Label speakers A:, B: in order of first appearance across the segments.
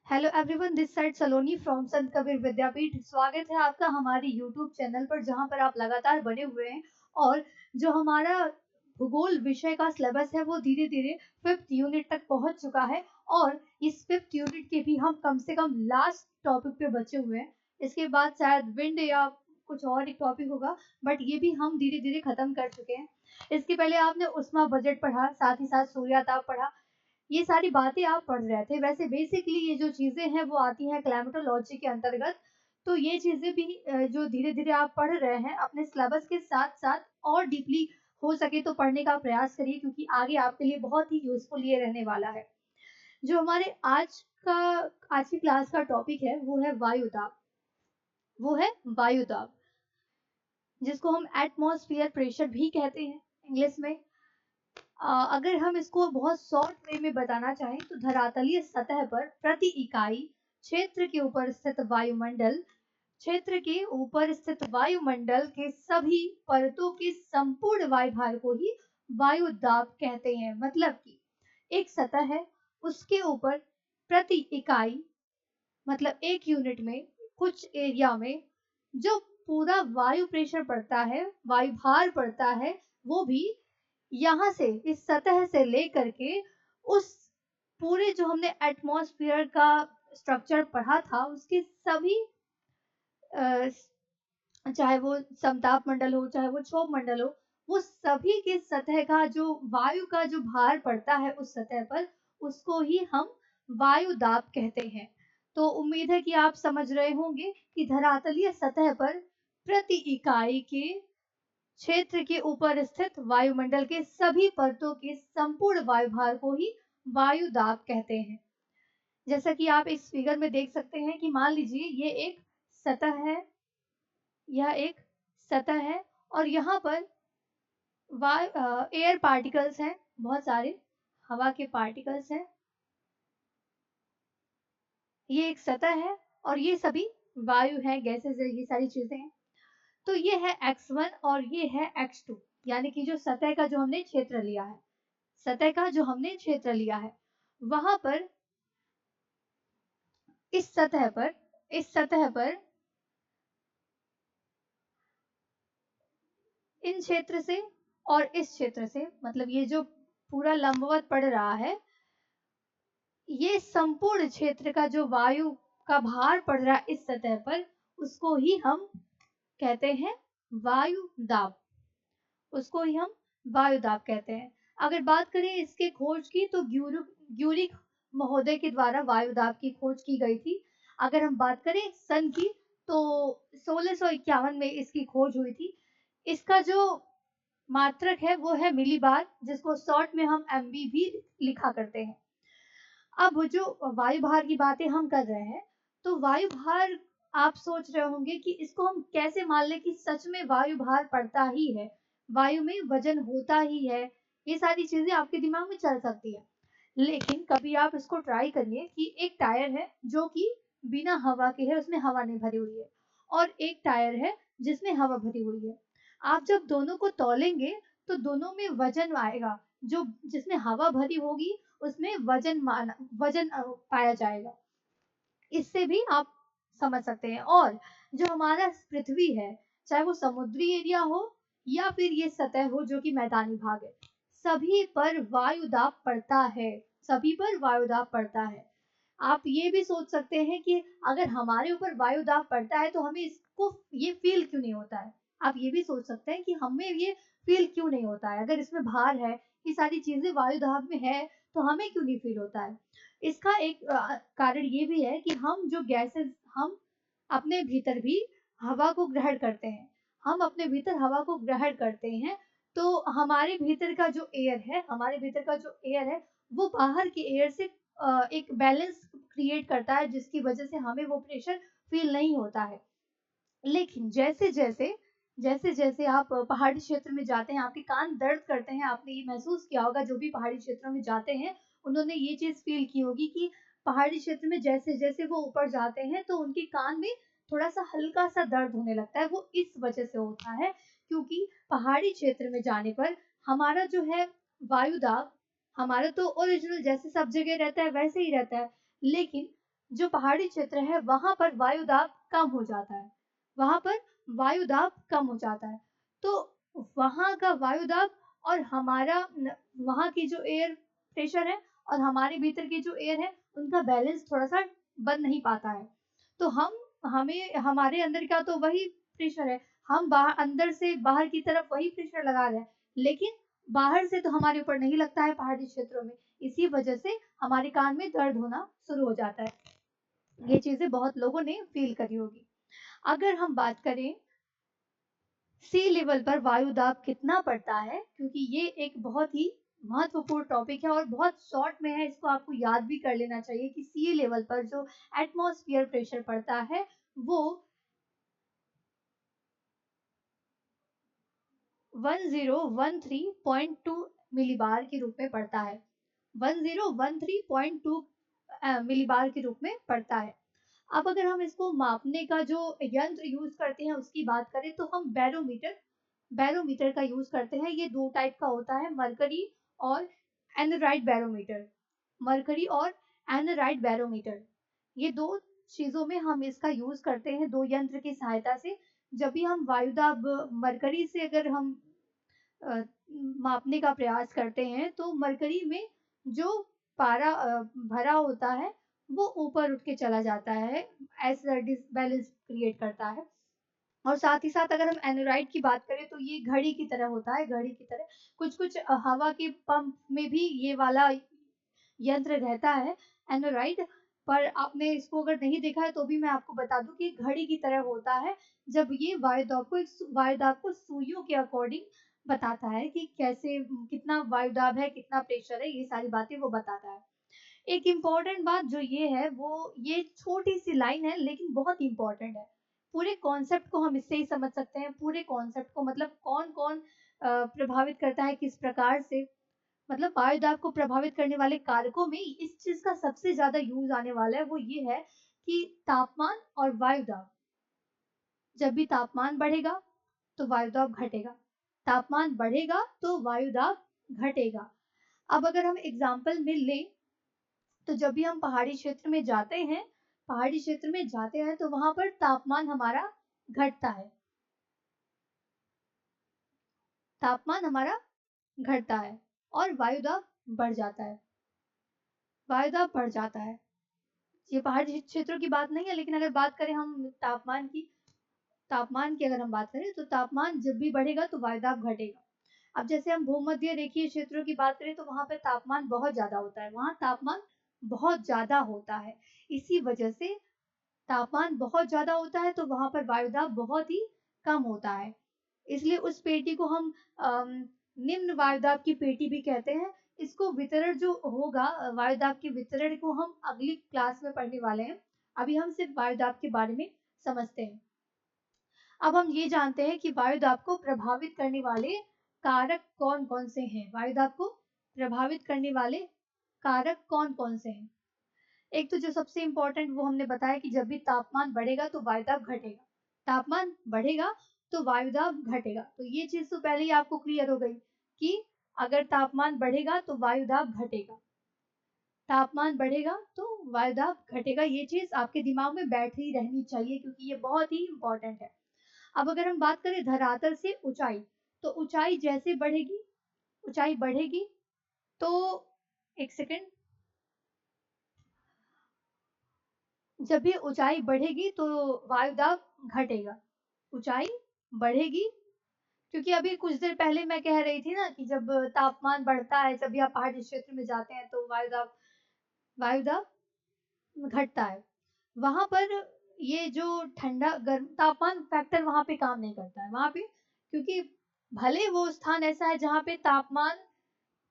A: Hello everyone, this side Saloni from संत कबीर विद्यापीठ। स्वागत है आपका हमारे यूट्यूब चैनल पर, जहां पर आप लगातार बने हुए हैं। और जो हमारा भूगोल विषय का सिलेबस है वो धीरे धीरे 5th यूनिट तक पहुंच चुका है। और इस 5th यूनिट के भी हम कम से कम लास्ट टॉपिक पे बचे हुए हैं। इसके बाद शायद विंड या कुछ और एक टॉपिक होगा, बट ये भी हम धीरे धीरे खत्म कर चुके हैं। इसके पहले आपने उष्मा बजट पढ़ा, साथ ही साथ सूर्याताप पढ़ा। ये सारी बातें आप पढ़ रहे थे। वैसे बेसिकली ये जो चीजें हैं वो आती हैं क्लाइमेटोलॉजी के अंतर्गत। तो ये चीजें भी जो धीरे धीरे आप पढ़ रहे हैं अपने सिलेबस के साथ साथ और डीपली हो सके तो पढ़ने का प्रयास करिए, क्योंकि आगे आपके लिए बहुत ही यूजफुल ये रहने वाला है। जो हमारे का आज की क्लास का टॉपिक है वो है वायुदाब। वो है वायुदाब, जिसको हम एटमॉस्फेयर प्रेशर भी कहते हैं इंग्लिश में। अगर हम इसको बहुत शॉर्ट वे में बताना चाहें तो धरातलीय सतह पर प्रति इकाई क्षेत्र के ऊपर स्थित वायुमंडल के सभी परतों के संपूर्ण वायुभार को ही वायु दाब कहते हैं। मतलब कि एक सतह है, उसके ऊपर प्रति इकाई मतलब एक यूनिट में, कुछ एरिया में जो पूरा वायु प्रेशर पड़ता है, वायु भार पड़ता है, वो भी यहाँ से इस सतह से लेकर के उस पूरे जो हमने एटमॉस्फेयर का स्ट्रक्चर पढ़ा था उसके सभी चाहे वो समताप मंडल हो चाहे वो क्षोभ मंडल हो, वो सभी के सतह का जो वायु का जो भार पड़ता है उस सतह पर, उसको ही हम वायु दाब कहते हैं। तो उम्मीद है कि आप समझ रहे होंगे कि धरातलीय सतह पर प्रति इकाई के क्षेत्र के ऊपर स्थित वायुमंडल के सभी परतों के संपूर्ण वायुभार को ही वायु दाब कहते हैं। जैसा कि आप इस फिगर में देख सकते हैं कि मान लीजिए ये एक सतह है, यह एक सतह है और यहाँ पर एयर पार्टिकल्स हैं, बहुत सारे हवा के पार्टिकल्स हैं। ये एक सतह है और ये सभी वायु है, गैसेस है, ये सारी चीजें हैं। तो ये है x1 और ये है x2, यानी कि जो सतह का जो हमने क्षेत्र लिया है, सतह का जो हमने क्षेत्र लिया है, वहां पर इस सतह पर इन क्षेत्र से और इस क्षेत्र से, मतलब ये जो पूरा लंबवत पड़ रहा है, ये संपूर्ण क्षेत्र का जो वायु का भार पड़ रहा है इस सतह पर, उसको ही हम कहते हैं वायु दाब। उसको ही हम वायु दाब कहते हैं। अगर बात करें इसके खोज की तो ग्यूरिक महोदय के द्वारा वायु दाब की खोज की गई थी। अगर हम बात करें सन की तो 1651 में इसकी खोज हुई थी। इसका जो मात्रक है वो है मिलीबार, जिसको शॉर्ट में हम एमबी भी लिखा करते हैं। अब जो वायु भार की बातें हम कर रहे हैं, तो वायु भार आप सोच रहे होंगे कि इसको हम कैसे मान लें कि सच में वायु भार पड़ता ही है, वायु में वजन होता ही है। ये सारी चीजें आपके दिमाग में चल सकती है, लेकिन कभी आप इसको ट्राई करिए कि एक टायर है जो कि बिना हवा के है, उसमें हवा नहीं भरी हुई है, और एक टायर है जिसमें हवा भरी हुई है। आप जब दोनों को तौलेंगे तो दोनों में वजन आएगा। जो जिसमें हवा भरी होगी उसमें वजन पाया जाएगा। इससे भी आप समझ सकते हैं। और जो हमारा पृथ्वी है, चाहे वो समुद्री एरिया हो या फिर ये सतह हो जो कि मैदानी भाग है, सभी पर वायु दाब पड़ता है। सभी पर वायु दाब पड़ता है। आप ये भी सोच सकते हैं कि अगर हमारे ऊपर वायु दाब पड़ता है तो हमें इसको ये फील क्यों नहीं होता है। आप ये भी सोच सकते हैं कि हमें ये फील क्यों नहीं होता है। अगर इसमें भार है, ये सारी चीजें वायु दाब में है, तो हमें क्यों नहीं फील होता है। इसका एक कारण ये भी है कि हम जो गैसेस, हम अपने भीतर भी हवा को ग्रहण करते हैं। हम अपने भीतर हवा को ग्रहण करते हैं, तो हमारे भीतर का जो एयर है, वो बाहर के एयर से एक बैलेंस क्रिएट करता है, जिसकी वजह से हमें वो प्रेशर फील नहीं होता है। लेकिन जैसे जैसे आप पहाड़ी क्षेत्र में जाते हैं, आपके कान दर्द करते हैं। आपने ये महसूस किया होगा, जो भी पहाड़ी क्षेत्रों में जाते हैं उन्होंने ये चीज फील की होगी कि पहाड़ी क्षेत्र में जैसे जैसे वो ऊपर जाते हैं तो उनके कान में थोड़ा सा हल्का सा दर्द होने लगता है। वो इस वजह से होता है क्योंकि पहाड़ी क्षेत्र में जाने पर हमारा जो है वायु दाब, हमारा तो ओरिजिनल जैसे सब जगह रहता है वैसे ही रहता है, लेकिन जो पहाड़ी क्षेत्र है वहां पर वायु दाब कम हो जाता है, वहां पर वायु दाब कम हो जाता है। तो वहां का वायु दाब और हमारा वहां की जो एयर प्रेशर है और हमारे भीतर की जो एयर है उनका बैलेंस थोड़ा सा बन नहीं पाता है। तो हमें हमारे अंदर का तो वही प्रेशर है, हम बाहर अंदर से बाहर की तरफ वही प्रेशर लगा रहे हैं, लेकिन बाहर से तो हमारे ऊपर नहीं लगता है पहाड़ी क्षेत्रों में। इसी वजह से हमारे कान में दर्द होना शुरू हो जाता है। ये चीजें बहुत लोगों ने फील करी होगी। अगर हम बात करें सी लेवल पर वायु दाब कितना पड़ता है, क्योंकि ये एक बहुत ही महत्वपूर्ण टॉपिक है और बहुत शॉर्ट में है, इसको आपको याद भी कर लेना चाहिए कि सी लेवल पर जो एटमॉस्फेयर प्रेशर पड़ता है वो 1013.2 मिलीबार के रूप में पड़ता है। 1013.2 मिलीबार के रूप में पड़ता है। अब अगर हम इसको मापने का जो यंत्र यूज करते हैं उसकी बात करें तो हम बैरोमीटर का यूज करते हैं। ये दो टाइप का होता है, मरकरी और एनराइड बैरोमीटर। मरकरी और एनराइड बैरोमीटर, ये दो चीजों में हम इसका यूज करते हैं, दो यंत्र की सहायता से। जब भी हम वायुदाब मरकरी से अगर हम अ, मापने का प्रयास करते हैं तो मरकरी में जो पारा भरा होता है वो ऊपर उठ के चला जाता है, ऐसा डिसबैलेंस क्रिएट करता है। और साथ ही साथ अगर हम एनोराइड की बात करें तो ये घड़ी की तरह होता है, घड़ी की तरह कुछ कुछ हवा के पंप में भी ये वाला यंत्र रहता है एनोराइड। पर आपने इसको अगर नहीं देखा है तो भी मैं आपको बता दूं कि घड़ी की तरह होता है। जब ये वायुदाब को सुइयों के अकॉर्डिंग बताता है कि कैसे कितना वायुदाब है, कितना प्रेशर है, ये सारी बातें वो बताता है। एक इम्पॉर्टेंट बात जो ये है वो ये छोटी सी लाइन है लेकिन बहुत इंपॉर्टेंट है। पूरे कॉन्सेप्ट को हम इससे ही समझ सकते हैं, पूरे कॉन्सेप्ट को, मतलब कौन कौन प्रभावित करता है किस प्रकार से। मतलब वायुदाब को प्रभावित करने वाले कारकों में इस चीज का सबसे ज्यादा यूज आने वाला है, वो ये है कि तापमान और वायुदाब। जब भी तापमान बढ़ेगा तो वायुदाब घटेगा, तापमान बढ़ेगा तो वायुदाब घटेगा। अब अगर हम एग्जाम्पल में लें तो जब भी हम पहाड़ी क्षेत्र में जाते हैं, पहाड़ी क्षेत्र में जाते हैं तो वहां पर तापमान हमारा घटता है, तापमान हमारा घटता है और वायुदाब बढ़ जाता है, वायुदाब बढ़ जाता है। ये पहाड़ी क्षेत्रों की बात नहीं है, लेकिन अगर बात करें हम तापमान की अगर हम बात करें तो तापमान जब भी बढ़ेगा तो वायुदाब घटेगा। अब जैसे हम भूमध्य रेखीय क्षेत्रों की बात करें तो वहां पे तापमान बहुत ज्यादा होता है, वहां तापमान बहुत ज्यादा होता है। इसी वजह से तापमान बहुत ज्यादा होता है तो वहां पर वायुदाब बहुत ही कम होता है। इसलिए उस पेटी को हम निम्न वायुदाब की पेटी भी कहते हैं। इसको वितरण जो होगा वायुदाब के वितरण को हम अगली क्लास में पढ़ने वाले हैं। अभी हम सिर्फ वायुदाब के बारे में समझते हैं। अब हम ये जानते हैं कि वायुदाब को प्रभावित करने वाले कारक कौन कौन से हैं। वायुदाब को प्रभावित करने वाले कारक कौन कौन से हैं। एक तो जो सबसे इंपॉर्टेंट वो हमने बताया कि जब भी तापमान बढ़ेगा तो वायुदाब घटेगा, तापमान बढ़ेगा तो वायुदाब घटेगा। तो ये चीज तो पहले ही आपको क्लियर हो गई कि अगर तापमान बढ़ेगा तो वायुदाब घटेगा, तापमान बढ़ेगा तो वायुदाब घटेगा। ये चीज आपके दिमाग में बैठ ही रहनी चाहिए क्योंकि ये बहुत ही इंपॉर्टेंट है। अब अगर हम बात करें धरातल से ऊंचाई, तो ऊंचाई जैसे बढ़ेगी, ऊंचाई बढ़ेगी तो एक सेकेंड, जब भी ऊंचाई बढ़ेगी तो वायुदाब घटेगा, ऊंचाई बढ़ेगी। क्योंकि अभी कुछ देर पहले मैं कह रही थी ना कि जब तापमान बढ़ता है, जब भी आप पहाड़ी क्षेत्र में जाते हैं तो वायुदाब वायुदाब घटता है। वहां पर ये जो ठंडा गर्म तापमान फैक्टर वहां पे काम नहीं करता है वहां पे, क्योंकि भले वो स्थान ऐसा है जहाँ पे तापमान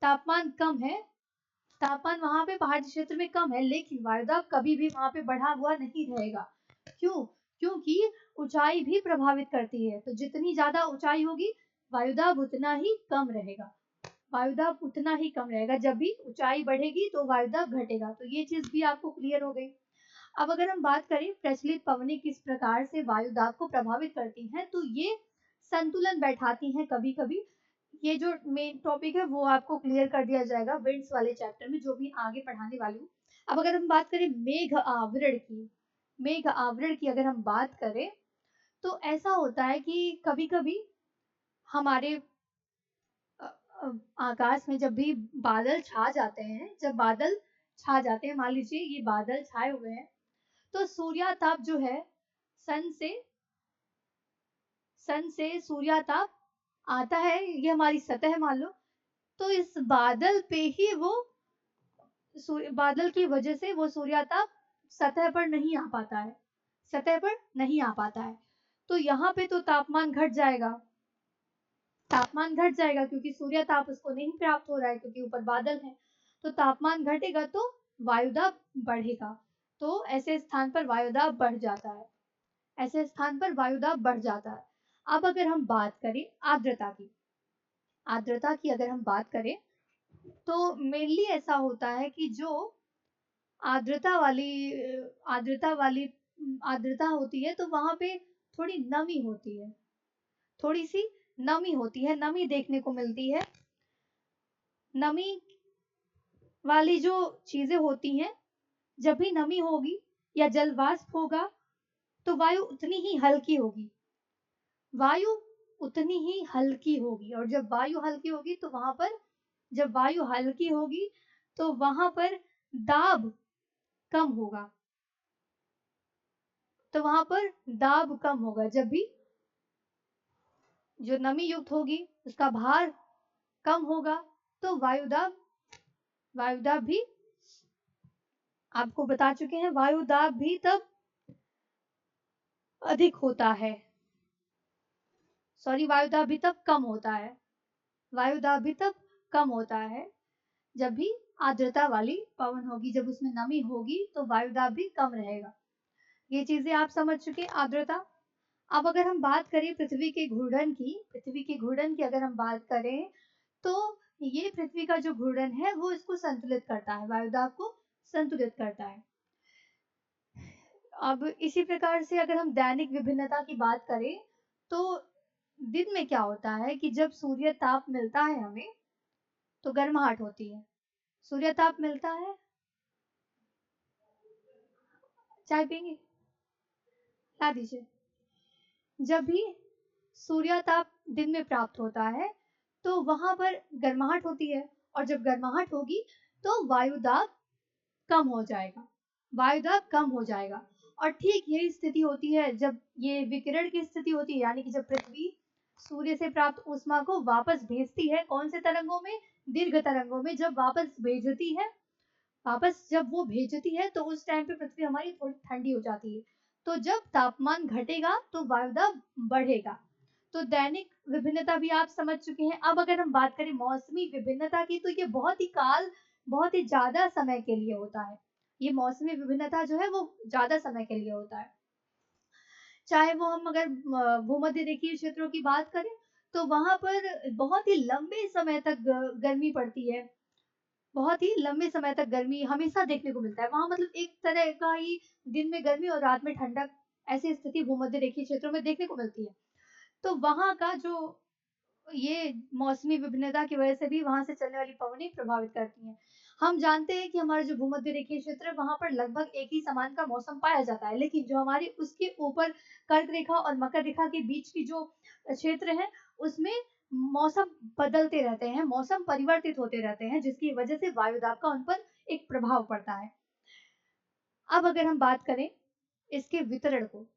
A: तापमान कम है, तापमान वहां पे पहाड़ी क्षेत्र में कम है, लेकिन वायुदाब कभी भी वहां पे बढ़ा हुआ नहीं रहेगा। क्यों? क्योंकि ऊंचाई भी प्रभावित करती है, तो जितनी ज्यादा ऊंचाई होगी वायुदाब उतना ही कम रहेगा, वायुदाब उतना ही कम रहेगा। जब भी ऊंचाई बढ़ेगी तो वायुदाब घटेगा। तो ये चीज भी आपको क्लियर हो गई। अब अगर हम बात करें प्रचलित पवनें किस प्रकार से वायुदाब को प्रभावित करती हैं, तो ये संतुलन बैठाती हैं कभी कभी। ये जो मेन टॉपिक है वो आपको क्लियर कर दिया जाएगा विंड्स वाले चैप्टर में, जो भी आगे पढ़ाने वाली हूँ। अब अगर हम बात करें मेघ आवरण की अगर हम बात करें तो ऐसा होता है कि कभी कभी हमारे आकाश में जब भी बादल छा जाते हैं, जब बादल छा जाते हैं, मान लीजिए ये बादल छाए हुए हैं, तो सूर्याताप जो है सन से सूर्याताप आता है, ये हमारी सतह है मान लो, तो इस बादल पे ही वो बादल की वजह से वो सूर्याताप सतह पर नहीं आ पाता है, सतह पर नहीं आ पाता है। तो यहाँ पे तो तापमान घट जाएगा, तापमान घट जाएगा क्योंकि सूर्यताप उसको नहीं प्राप्त हो रहा है क्योंकि ऊपर बादल है। तो तापमान घटेगा तो वायुदाब बढ़ेगा, तो ऐसे स्थान पर वायुदाब बढ़ जाता है, ऐसे स्थान पर वायुदाब बढ़ जाता है। अब अगर हम बात करें आर्द्रता की, आर्द्रता की अगर हम बात करें तो मेनली ऐसा होता है कि जो आर्द्रता वाली आर्द्रता वाली आर्द्रता होती है तो वहां पे थोड़ी नमी होती है, थोड़ी सी नमी होती है, नमी देखने को मिलती है। नमी वाली जो चीजें होती हैं, जब भी नमी होगी या जल वाष्प होगा तो वायु उतनी ही हल्की होगी, वायु उतनी ही हल्की होगी। और जब वायु हल्की होगी तो वहां पर, जब वायु हल्की होगी तो वहां पर दाब कम होगा, तो वहां पर दाब कम होगा। जब भी जो नमी युक्त होगी उसका भार कम होगा तो वायुदाब भी आपको बता चुके हैं, वायुदाब भी तब अधिक होता है, सॉरी वायुदाब भी तब कम होता है, वायुदाब भी तब कम होता है जब भी आर्द्रता वाली पवन होगी, जब उसमें नमी होगी तो वायुदाब भी कम रहेगा। ये चीजें आप समझ चुके आर्द्रता। अब अगर हम बात करें पृथ्वी के घूर्णन की, पृथ्वी के घूर्णन की अगर हम बात करें तो ये पृथ्वी का जो घूर्णन है वो इसको संतुलित करता है, वायुदाब को संतुलित करता है। अब इसी प्रकार से अगर हम दैनिक विभिन्नता की बात करें तो दिन में क्या होता है कि जब सूर्य ताप मिलता है हमें तो गर्माहट होती है, सूर्य ताप मिलता है, चाय पियेंगे, ला दीजिए। जब भी सूर्याताप दिन में प्राप्त होता है तो वहां पर गर्माहट होती है, और जब गर्माहट होगी तो वायुदाब कम हो जाएगा, वायुदाब कम हो जाएगा। और ठीक यही स्थिति होती है जब ये विकिरण की स्थिति होती है, यानी कि जब पृथ्वी सूर्य से प्राप्त ऊष्मा को वापस भेजती है, कौन से तरंगों में, दीर्घ तरंगों में जब वापस भेजती है, वापस जब वो भेजती है तो उस टाइम पे पृथ्वी हमारी थोड़ी ठंडी हो जाती है। तो जब तापमान घटेगा तो वायुदाब बढ़ेगा। तो दैनिक विभिन्नता भी आप समझ चुके हैं। अब अगर हम बात करें मौसमी विभिन्नता की तो ये बहुत ही ज्यादा समय के लिए होता है, ये मौसमी विभिन्नता जो है वो ज्यादा समय के लिए होता है। चाहे वो हम अगर भूमध्य रेखीय क्षेत्रों की बात करें तो वहां पर बहुत ही लंबे समय तक गर्मी पड़ती है, बहुत ही लंबे समय तक गर्मी हमेशा देखने को मिलता है वहां, मतलब एक तरह का ही दिन में गर्मी और रात में ठंडक, ऐसी स्थिति भूमध्य रेखीय क्षेत्रों में देखने को मिलती है। तो वहां का जो ये मौसमी विभिन्नता की वजह से भी वहां से चलने वाली पवनें प्रभावित करती हैं। हम जानते हैं कि हमारा जो भूमध्य रेखीय क्षेत्र है वहां पर लगभग एक ही समान का मौसम पाया जाता है, लेकिन जो हमारी उसके ऊपर कर्क रेखा और मकर रेखा के बीच की जो क्षेत्र है उसमें मौसम बदलते रहते हैं, मौसम परिवर्तित होते रहते हैं, जिसकी वजह से वायुदाब का उन पर एक प्रभाव पड़ता है। अब अगर हम बात करें इसके वितरण को,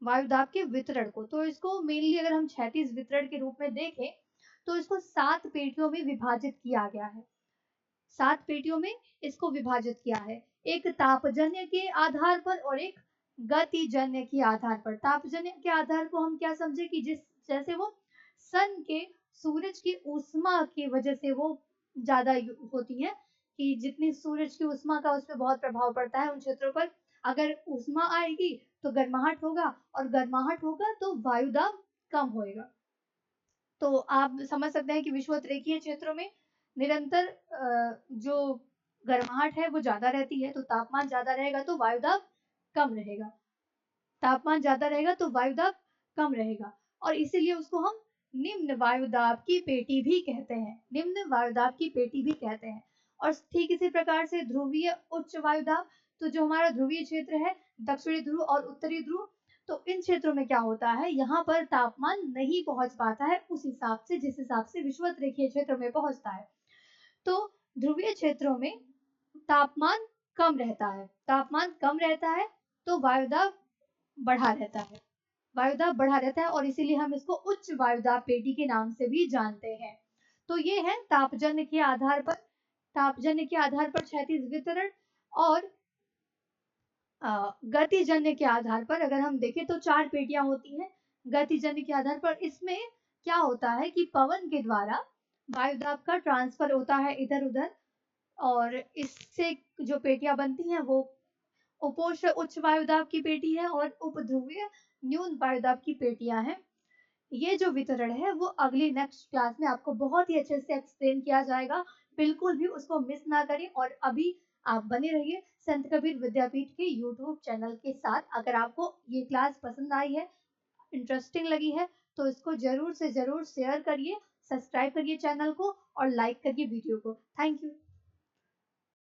A: वायुदाब के वितरण को, तो इसको मेनली अगर हम क्षैतिज वितरण के रूप में देखें तो इसको 7 पेटियों में विभाजित किया गया है, 7 पेटियों में इसको विभाजित किया है, एक तापजन्य के आधार पर और एक गतिजन्य के आधार पर। तापजन्य के आधार को हम क्या समझे कि जिस जैसे वो सन के, सूरज की ऊष्मा की वजह से वो ज्यादा होती है, कि जितनी सूरज की ऊष्मा का उस पर बहुत प्रभाव पड़ता है उन क्षेत्रों पर, अगर ऊष्मा आएगी तो गर्माहट होगा, और गर्माहट होगा तो वायुदाब कम होएगा। तो आप समझ सकते हैं कि विषुवत-रेखीय क्षेत्रों में निरंतर जो गर्माहट है वो ज्यादा रहती है, तो तापमान ज्यादा रहेगा तो वायुदाब कम रहेगा, तापमान ज्यादा रहेगा तो वायुदाब कम रहेगा, और इसीलिए उसको हम निम्न वायुदाब की पेटी भी कहते हैं, निम्न वायुदाब की पेटी भी कहते हैं। और ठीक इसी प्रकार से ध्रुवीय उच्च वायुदाब, तो जो हमारा ध्रुवीय क्षेत्र है, दक्षिणी ध्रुव और उत्तरी ध्रुव, तो इन क्षेत्रों में क्या होता है, यहाँ पर तापमान नहीं पहुंच पाता है उस हिसाब से जिस हिसाब से विषुवत रेखीय क्षेत्र में पहुंचता है। तो ध्रुवीय क्षेत्रों में तापमान कम रहता है, तापमान कम रहता है तो वायुदाब बढ़ा रहता है, वायुदाब बढ़ा रहता है और इसीलिए हम इसको उच्च वायुदाब पेटी के नाम से भी जानते हैं। तो ये है तापजन्य के आधार पर, तापजन्य के आधार पर क्षैतिज वितरण, और गतिजन्य के आधार पर अगर हम देखें तो 4 पेटियां होती हैं। गतिजन्य के आधार पर इसमें क्या होता है कि पवन के द्वारा वायुदाब का ट्रांसफर होता है इधर उधर, और इससे जो पेटियां बनती हैं वो उपोष्ण उच्च वायुदाब की पेटी है और उपध्रुवीय न्यून वायुदाब की पेटियां हैं। ये जो वितरण है वो अगली नेक्स्ट क्लास में आपको बहुत ही अच्छे से एक्सप्लेन किया जाएगा, बिल्कुल भी उसको मिस ना करें। और अभी आप बने रहिए संत कबीर विद्यापीठ के यूट्यूब चैनल के साथ। अगर आपको ये क्लास पसंद आई है, इंटरेस्टिंग लगी है, तो इसको जरूर से जरूर शेयर करिए, सब्सक्राइब करिए चैनल को और लाइक करिए वीडियो को। Thank you.